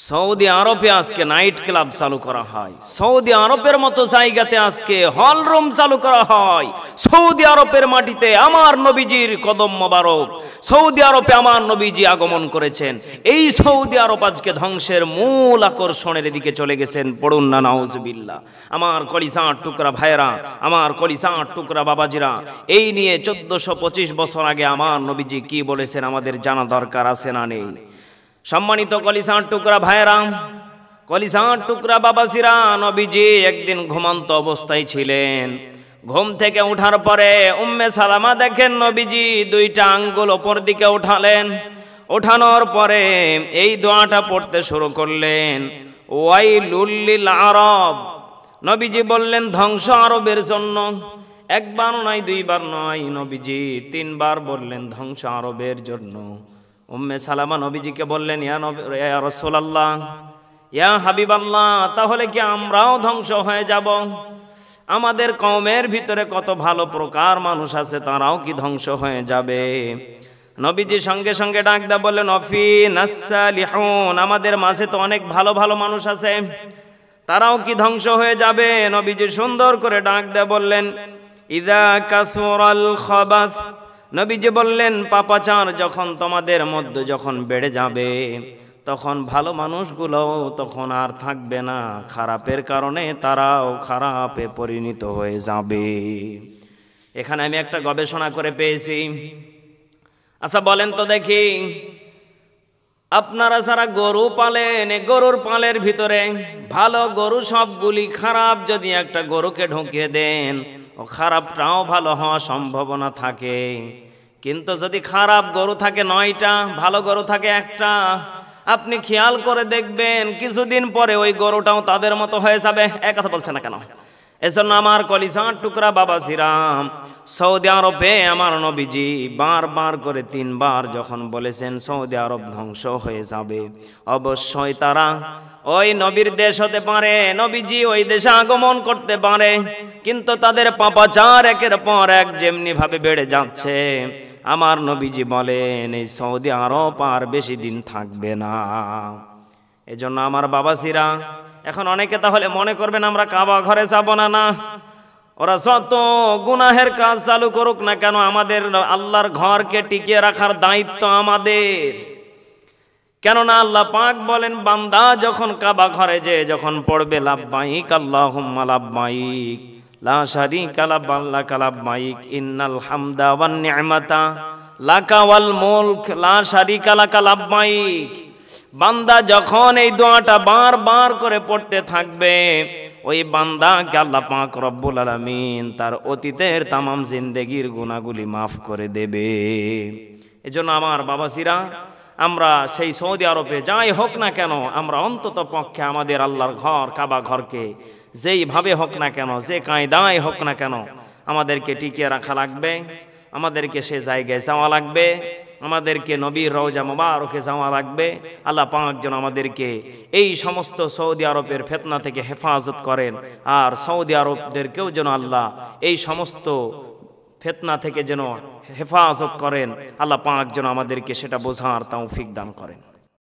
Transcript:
Saudi আরবে আজকে night club চালু করা হয়, সৌদি আরবের মতো জায়গাতে আজকে হল রুম চালু করা হয়। সৌদি আরবের মাটিতে আমার নবীজির কদম মোবারক, সৌদি আরবে আমার নবীজি আগমন করেছেন। এই সৌদি আরব আজকে ধ্বংসের মূল আকর্ষণের দিকে চলে গেছেন। পড়ুন না নাউজুবিল্লাহ। আমার কলিজার টুকরা ভাইরা, আমার কলিজার টুকরা বাবাজিরা, এই নিয়ে 1425 বছর আগে আমার নবীজি কি বলেছেন আমাদের জানা দরকার আছে না নেই? সম্মানিত কলিজার টুকরা ভাইরা, কলিজার টুকরা বাবাজিরা, নবীজি একদিন ঘুমন্ত অবস্থায় ছিলেন। ঘুম থেকে ওঠার পরে উম্মে সালামা দেখেন নবীজি দুইটা আঙ্গুল ওপর দিকে উঠালেন। ওঠানোর পরে এই দোয়াটা পড়তে শুরু করলেন, ওয়াইলুল লিল আরব। নবীজি বললেন ধ্বংস আরবের জন্য। একবার নয়, দুইবার নয়, নবীজি 3 বার বললেন ধ্বংস আরবের জন্য। উম্মে সালামা নবীজিকে বললেন, ইয়া রাসূলুল্লাহ, ইয়া হাবিবাল্লাহ, তাহলে কি আমরাও ধ্বংস হয়ে যাব? আমাদের কওমের ভিতরে কত ভালো প্রকার মানুষ আছে, তারাও কি ধ্বংস হয়ে যাবে? নবীজি সঙ্গে সঙ্গে ডাক দেয়া বললেন, অফি নাসসালিহুন, আমাদের মাঝে তো অনেক ভালো ভালো মানুষ আছে, তারাও কি ধ্বংস হয়ে যাবে? নবীজি সুন্দর করে ডাক দেয়া বললেন, ইযা কাসুরাল খাবাস, নবীজি বললেন পাপাচার যখন তোমাদের মধ্যে যখন বেড়ে যাবে, তখন ভালো মানুষগুলো তখন আর থাকবে না, খারাপের কারণে তারাও খারাপে পরিণত হয়ে যাবে। এখানে আমি একটা গবেষণা করে পেয়েছি। আচ্ছা বলেন তো দেখি, আপনারা যারা গরু পালেন, গরুর পালের ভিতরে ভালো গরু সবগুলি খারাপ যদি একটা গরুকে ঢুকিয়ে দেন, ও খারাপটাও ভালো হওয়ার সম্ভাবনা থাকে। কিন্তু যদি খারাপ গরু থাকে 9টা, ভালো গরু থাকে 1টা, আপনি খেয়াল করে দেখবেন কিছুদিন পরে ওই গরুটাও তাদের মতো হয়ে যাবে। এক কথা বলছে না কেন? এজন্য আমার কলিজার টুকরা বাবাজিরা, সৌদি আরবে আমার নবীজি বারবার করে 3 বার যখন বলেছেন সৌদি আরব ধ্বংস হয়ে যাবে, অবশ্যই তারা ওই নবীর দেশ হতে পারে, নবীজি ওই দেশে আগমন করতে পারে, কিন্তু তাদের পাপাচার একের পর এক যেমনি ভাবে বেড়ে যাচ্ছে, আমার নবীজি বলেন এই সৌদি আরব আর বেশি দিন থাকবে না। এজন্য আমার বাবাজিরা, এখন অনেকে তাহলে মনে করবেন আমরা কাবা ঘরে যাব না। না, ওরা যত গুনাহের কাজ চালু করুক না কেন, আমাদের আল্লাহর ঘরকে টিকিয়ে রাখার দায়িত্ব আমাদের। কেননা আল্লাহ পাক বলেন, বান্দা যখন কাবা ঘরে যে যখন পড়বে লাব্বাইক আল্লাহুম্মা লাব্বাইক লা শারীকা লাকা লাব্বাইক ইন্নাল হামদা ওয়ান নি'মাতা লাকা ওয়াল মুলক লা শারীকা লাকা লাব্বাইক, বান্দা যখন এই দোয়াটা বারবার করে পড়তে থাকবে, ওই বান্দাকে আল্লাহ পাক রব্বুল আলামিন তার অতীতের তামাম জিন্দেগির গুনাহগুলি মাফ করে দেবে। এজন্য আমার বাবাজিরা, আমরা সেই সৌদি আরবে যাই হোক না কেন, আমরা অন্তত পক্ষে আমাদের আল্লাহর ঘর কাবা ঘরকে যেইভাবে হোক না কেন, যে কায়দায় হোক না কেন, আমাদেরকে টিকিয়ে রাখা লাগবে, আমাদেরকে সে জায়গায় যাওয়া লাগবে, আমাদেরকে নবীর রওজা মুবারকে যাওয়া লাগবে। আল্লাহ পাক যেন আমাদেরকে এই সমস্ত সৌদি আরবের ফিতনা থেকে হেফাজত করেন, আর সৌদি আরবদেরকেও যেন আল্লাহ এই সমস্ত ফিতনা থেকে যেন হেফাজত করেন। আল্লাহ পাক যেন আমাদেরকে সেটা বোঝার তৌফিক দান করেন।